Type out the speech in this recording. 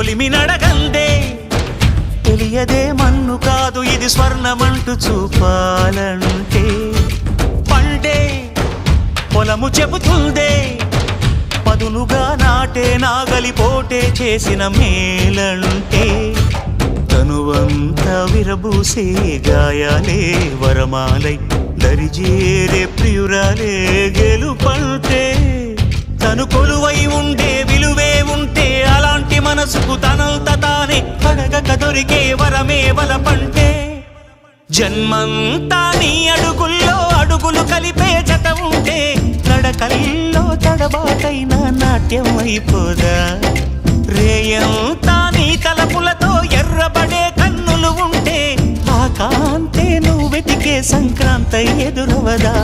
కొలిమి నడగందే తెలియదే మన్ను కాదు ఇది స్వర్ణమంటూ చూపాలంటే పండే పొలము చెబుతుందే పదునుగా నాటే నాగలిపోటే చేసిన మేలంటే తనువంతా విరబూసే గాయాలే వరమాలై దరిజేరే ప్రియురాలే గెలుపంటే తను కొలువై ఉండే విలువే ఉంటే అలాంటి మనసుకు తనంత తానే అడగక దొరికే వరమే వలపంటే జన్మంతా నీ అడుగుల్లో అడుగులు కలిపే జత ఉంటే నడకల్లో తడబాటైన నాట్యం అయిపోదా రేయంతా నీ తలపులతో ఎర్రబడే కన్నులు ఉంటే ఆ కాంతే నువ్వు వెతికే సంక్రాంతి ఎదురవదా